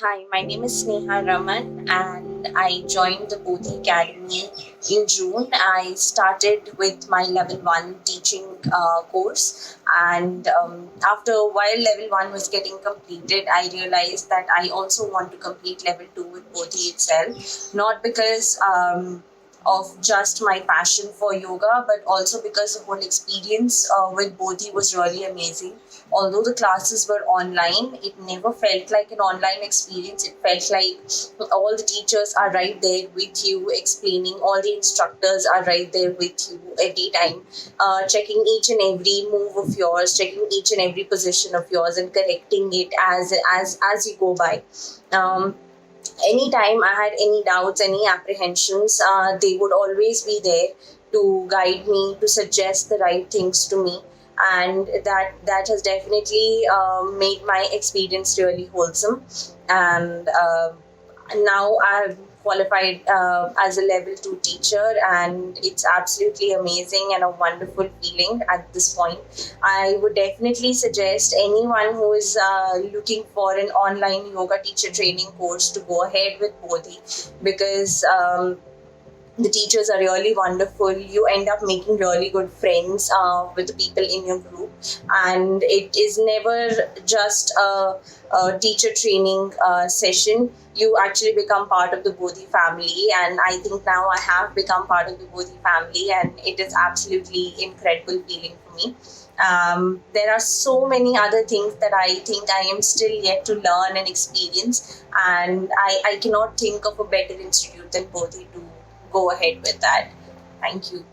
Hi, my name is Sneha Raman and I joined the Bodhi Academy in June. I started with my level 1 teaching course, and after a while level 1 was getting completed, I realized that I also want to complete level 2 with Bodhi itself, not because of just my passion for yoga, but also because the whole experience with Bodhi was really amazing. Although the classes were online, it never felt like an online experience. It felt like all the teachers are right there with you, explaining, all the instructors are right there with you every time, checking each and every move of yours, checking each and every position of yours, and correcting it as you go by. Um, Anytime I had any doubts, any apprehensions, they would always be there to guide me, to suggest the right things to me, and that has definitely made my experience really wholesome. And now I've qualified as a level 2 teacher, and it's absolutely amazing and a wonderful feeling at this point. I would definitely suggest anyone who is looking for an online yoga teacher training course to go ahead with Bodhi, because the teachers are really wonderful. You end up making really good friends with the people in your group, and it is never just a teacher training session. You actually become part of the Bodhi family, and I think now I have become part of the Bodhi family, and it is absolutely incredible feeling for me. There are so many other things that I think I am still yet to learn and experience, and I cannot think of a better institute than Bodhi to go ahead with that. Thank you.